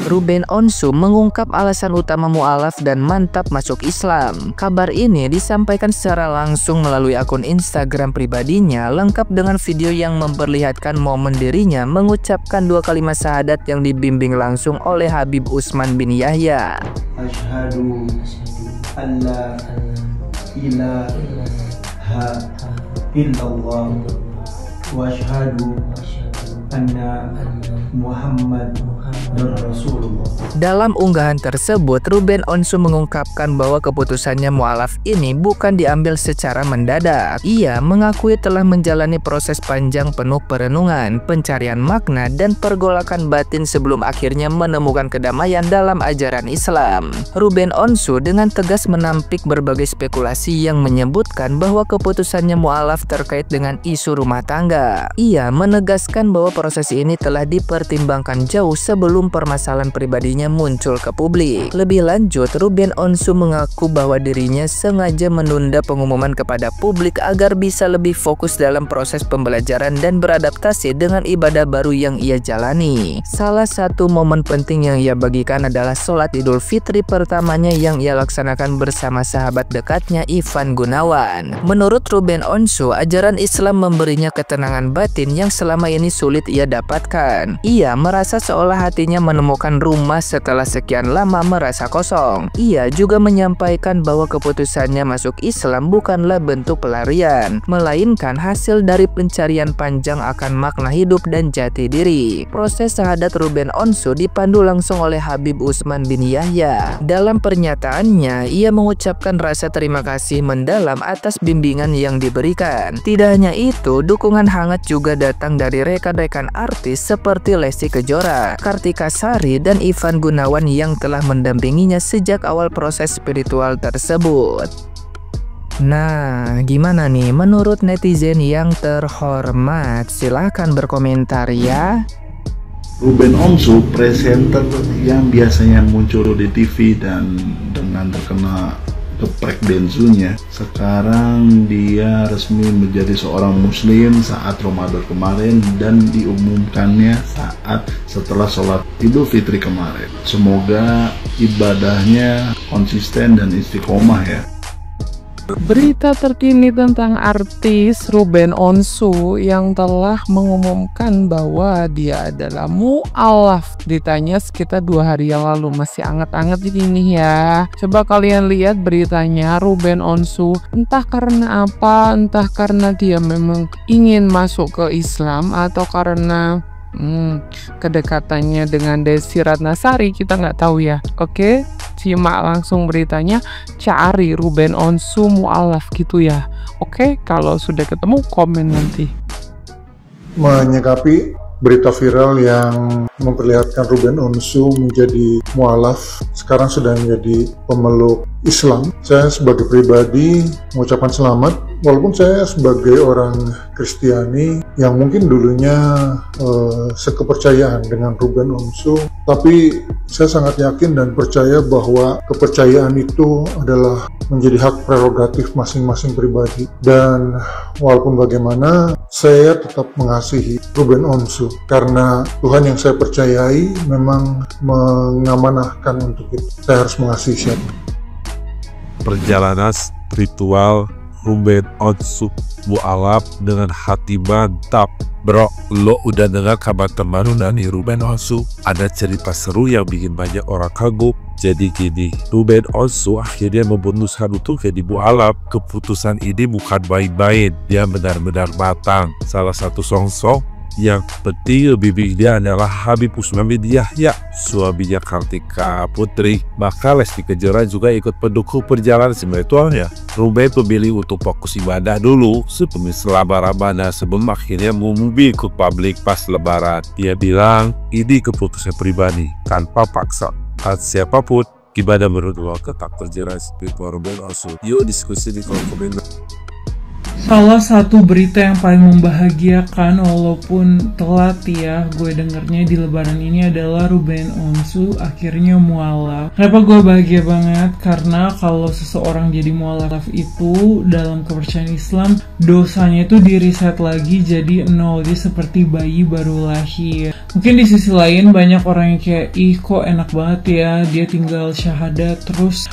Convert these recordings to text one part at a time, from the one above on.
Ruben Onsu mengungkap alasan utama mualaf dan mantap masuk Islam. Kabar ini disampaikan secara langsung melalui akun Instagram pribadinya, lengkap dengan video yang memperlihatkan momen dirinya mengucapkan 2 kalimat syahadat yang dibimbing langsung oleh Habib Utsman bin Yahya. Asyhadu an la ilaha illallah wa asyhadu anna Muhammad Rasulullah. Dalam unggahan tersebut, Ruben Onsu mengungkapkan bahwa keputusannya mualaf ini bukan diambil secara mendadak. Ia mengakui telah menjalani proses panjang penuh perenungan, pencarian makna, dan pergolakan batin sebelum akhirnya menemukan kedamaian dalam ajaran Islam. Ruben Onsu dengan tegas menampik berbagai spekulasi yang menyebutkan bahwa keputusannya mualaf terkait dengan isu rumah tangga. Ia menegaskan bahwa proses ini telah dipertimbangkan jauh sebelum permasalahan pribadinya muncul ke publik. Lebih lanjut, Ruben Onsu mengaku bahwa dirinya sengaja menunda pengumuman kepada publik agar bisa lebih fokus dalam proses pembelajaran dan beradaptasi dengan ibadah baru yang ia jalani. Salah satu momen penting yang ia bagikan adalah sholat Idul Fitri pertamanya yang ia laksanakan bersama sahabat dekatnya Ivan Gunawan. Menurut Ruben Onsu, ajaran Islam memberinya ketenangan batin yang selama ini sulit ia dapatkan. Ia merasa seolah hatinya menemukan rumah setelah sekian lama merasa kosong. Ia juga menyampaikan bahwa keputusannya masuk Islam bukanlah bentuk pelarian, melainkan hasil dari pencarian panjang akan makna hidup dan jati diri. Proses syahadat Ruben Onsu dipandu langsung oleh Habib Utsman bin Yahya. Dalam pernyataannya, ia mengucapkan rasa terima kasih mendalam atas bimbingan yang diberikan. Tidak hanya itu, dukungan hangat juga datang dari rekan-rekan artis seperti Lesti Kejora, Kartika Sari, dan Ivan Gunawan yang telah mendampinginya sejak awal proses spiritual tersebut. Nah, gimana nih menurut netizen yang terhormat? Silahkan berkomentar ya. Ruben Onsu, presenter yang biasanya muncul di TV dan dengan terkena geprek bensunya, sekarang dia resmi menjadi seorang muslim saat Ramadan kemarin dan diumumkannya saat setelah sholat Idul Fitri kemarin. Semoga ibadahnya konsisten dan istiqomah ya. Berita terkini tentang artis Ruben Onsu yang telah mengumumkan bahwa dia adalah mualaf. Ditanya sekitar 2 hari yang lalu, masih anget-anget ini ya. Coba kalian lihat beritanya. Ruben Onsu entah karena apa, entah karena dia memang ingin masuk ke Islam atau karena kedekatannya dengan Desi Ratnasari, kita nggak tahu ya. Oke, simak langsung beritanya. Cari Ruben Onsu mualaf gitu ya. Oke, kalau sudah ketemu komen nanti. Menyikapi berita viral yang memperlihatkan Ruben Onsu menjadi mualaf, sekarang sudah menjadi pemeluk Islam, saya sebagai pribadi mengucapkan selamat. Walaupun saya sebagai orang Kristiani yang mungkin dulunya sekepercayaan dengan Ruben Onsu, tapi saya sangat yakin dan percaya bahwa kepercayaan itu adalah menjadi hak prerogatif masing-masing pribadi. Dan walaupun bagaimana, saya tetap mengasihi Ruben Onsu karena Tuhan yang saya percayai memang mengamanahkan untuk itu. Saya harus mengasihi siapa. Perjalanan spiritual Ruben Onsu mualaf dengan hati mantap. Bro, lo udah dengar kabar terbaru dari Ruben Onsu? Ada cerita seru yang bikin banyak orang kagum. Jadi gini, Ruben Onsu akhirnya memutuskan untuk jadi mualaf. Keputusan ini bukan main-main, dia benar-benar matang. Salah satu sosok yang penting bimbing dia adalah Habib Utsman bin Yahya, suaminya Kartika Putri. Maka Lesti Kejora juga ikut mendukung perjalanan spiritualnya. Ruben memilih untuk fokus ibadah dulu sebelum selama Ramadan, sebelum akhirnya memilih ikut publik pas lebaran. Dia bilang ini keputusan pribadi tanpa paksa siapapun. Gimana menurut lo tentang perjalanan spiritual Ruben Onsu? Yuk diskusi di kolom komentar. Salah satu berita yang paling membahagiakan walaupun telat ya gue dengernya di lebaran ini adalah Ruben Onsu akhirnya mualaf. Kenapa gue bahagia banget? Karena kalau seseorang jadi mualaf itu dalam kepercayaan Islam dosanya itu di-reset lagi jadi 0, dia seperti bayi baru lahir. Mungkin di sisi lain banyak orang yang kayak ih kok enak banget ya dia tinggal syahadat terus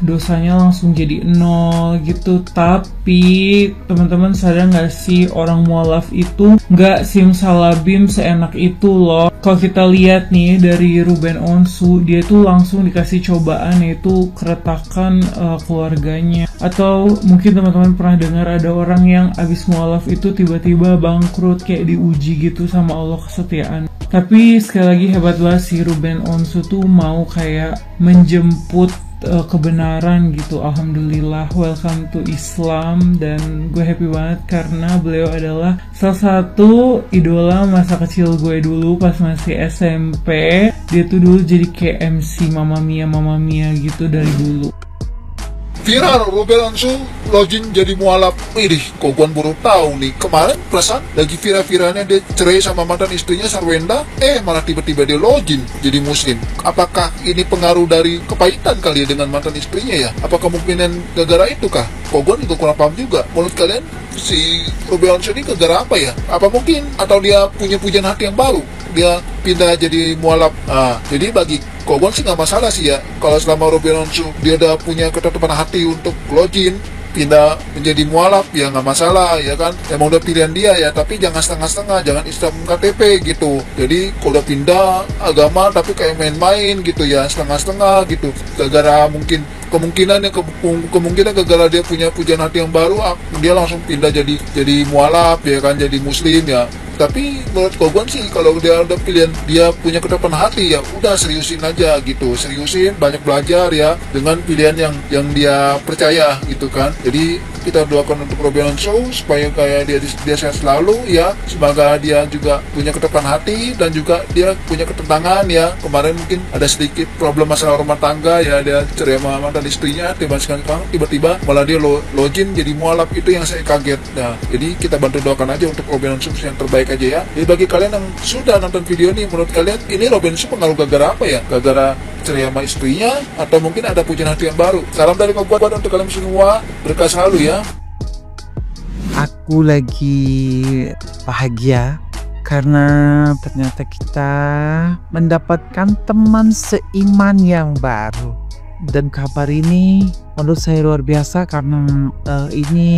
dosanya langsung jadi 0 gitu. Tapi teman-teman sadar nggak sih orang mualaf itu nggak simsalabim seenak itu loh. Kalau kita lihat nih dari Ruben Onsu, dia tuh langsung dikasih cobaan yaitu keretakan keluarganya. Atau mungkin teman-teman pernah dengar ada orang yang abis mualaf itu tiba-tiba bangkrut kayak diuji gitu sama Allah kesetiaan. Tapi sekali lagi hebat banget si Ruben Onsu tuh mau kayak menjemput kebenaran gitu. Alhamdulillah, welcome to Islam. Dan gue happy banget karena beliau adalah salah satu idola masa kecil gue dulu pas masih SMP. Dia tuh dulu jadi kayak MC Mama Mia gitu dari dulu. Viral Ruben Onsu login jadi mualaf. Idih, kok gue baru tahu nih. Kemarin perasaan lagi viral-viralnya dia cerai sama mantan istrinya Sarwenda, malah tiba-tiba dia login jadi muslim. Apakah ini pengaruh dari kepahitan kali ya dengan mantan istrinya ya? Apa kemungkinan gara-gara itu kah? Kok gue juga kurang paham juga. Menurut kalian si Ruben Onsu ini gara-gara apa ya? Apa mungkin atau dia punya pujian hati yang baru? Dia pindah jadi mualaf. Jadi bagi Kogon sih nggak masalah sih ya. Kalau selama Ruben Onsu dia udah punya ketetapan hati untuk login pindah menjadi mualaf ya nggak masalah ya kan, emang udah pilihan dia ya. Tapi jangan setengah-setengah, jangan Islam KTP gitu. Jadi kalau udah pindah agama tapi kayak main-main gitu ya, setengah-setengah gitu. Gara-gara mungkin kemungkinan gara-gara dia punya pujian hati yang baru, dia langsung pindah jadi mualaf ya kan, jadi muslim ya. Tapi menurut Kogon sih kalau dia udah pilihan dia punya ketetapan hati ya udah seriusin aja gitu, seriusin, banyak belajar ya dengan pilihan yang dia percaya gitu kan. Jadi kita doakan untuk Ruben Onsu supaya kayak dia sehat selalu ya, semoga dia juga punya ketetapan hati dan juga dia punya ketenangan ya. Kemarin mungkin ada sedikit problem masalah rumah tangga ya, dia cerai sama mantan istrinya, tiba-tiba malah dia login jadi mualaf, itu yang saya kaget. Nah, jadi kita bantu doakan aja untuk Ruben Onsu yang terbaik aja ya. Jadi bagi kalian yang sudah nonton video ini, menurut kalian ini Ruben Onsu pengaruh gara-gara apa ya? Gara-gara cerai sama istrinya atau mungkin ada pujian hati yang baru? Salam dari Kogon untuk kalian semua, berkah selalu ya. Aku lagi bahagia karena ternyata kita mendapatkan teman seiman yang baru. Dan kabar ini menurut saya luar biasa karena ini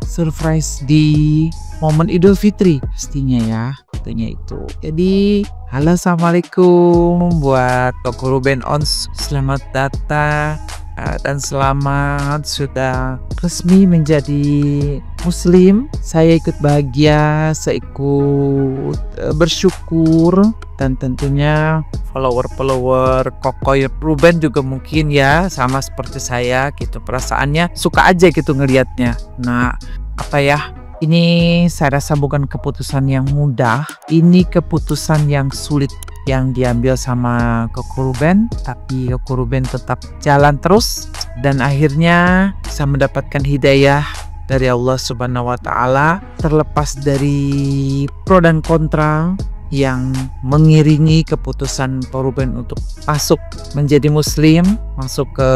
surprise di momen Idul Fitri pastinya ya, tentunya itu. Jadi halo, assalamualaikum buat Koko Ruben Onsu, selamat datang dan selamat sudah resmi menjadi muslim. Saya ikut bahagia, saya ikut bersyukur, dan tentunya follower Koko Ruben juga mungkin ya sama seperti saya gitu, perasaannya suka aja gitu ngelihatnya. Nah, apa ya, ini saya rasa bukan keputusan yang mudah, ini keputusan yang sulit yang diambil sama Koko Ruben, tapi Koko Ruben tetap jalan terus dan akhirnya bisa mendapatkan hidayah dari Allah Subhanahu wa Ta'ala, terlepas dari pro dan kontra yang mengiringi keputusan Koko Ruben untuk masuk menjadi muslim, masuk ke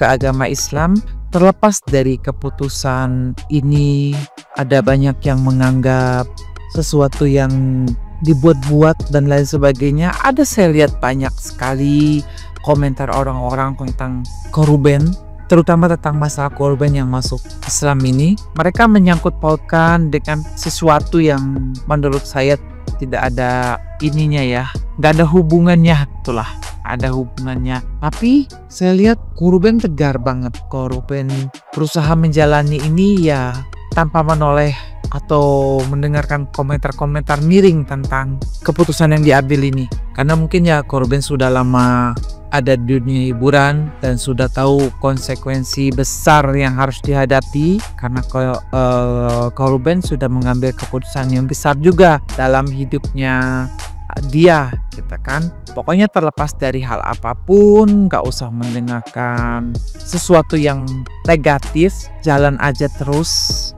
agama Islam. Terlepas dari keputusan ini, ada banyak yang menganggap sesuatu yang dibuat-buat dan lain sebagainya. Ada, saya lihat banyak sekali komentar orang-orang tentang Koko Ruben, terutama tentang masalah Koko Ruben yang masuk Islam ini. Mereka menyangkut pautkan dengan sesuatu yang menurut saya tidak ada ininya ya, nggak ada hubungannya, itulah ada hubungannya. Tapi saya lihat Koko Ruben tegar banget. Koko Ruben berusaha menjalani ini ya tanpa menoleh atau mendengarkan komentar-komentar miring tentang keputusan yang diambil ini. Karena mungkin ya Koko Ruben sudah lama ada di dunia hiburan dan sudah tahu konsekuensi besar yang harus dihadapi, karena Koko Ruben sudah mengambil keputusan yang besar juga dalam hidupnya dia kita kan. Pokoknya terlepas dari hal apapun, gak usah mendengarkan sesuatu yang negatif, jalan aja terus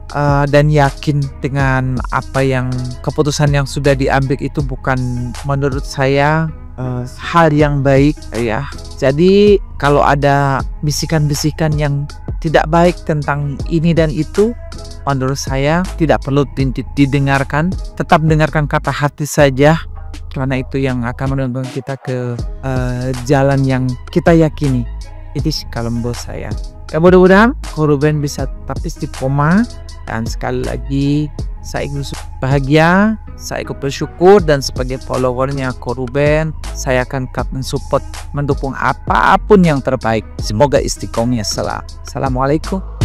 dan yakin dengan apa yang keputusan yang sudah diambil itu bukan menurut saya hal yang baik ya. Jadi kalau ada bisikan-bisikan yang tidak baik tentang ini dan itu, menurut saya tidak perlu didengarkan. Tetap dengarkan kata hati saja, karena itu yang akan menuntun kita ke jalan yang kita yakini. Itu sih kalau menurut saya. Ya mudah-mudahan Ruben bisa tetap istiqomah. Dan sekali lagi saya ikut bahagia, saya ikut bersyukur, dan sebagai followernya Ruben, saya akan mensupport, mendukung apapun yang terbaik. Semoga istiqomahnya selalu. Assalamualaikum.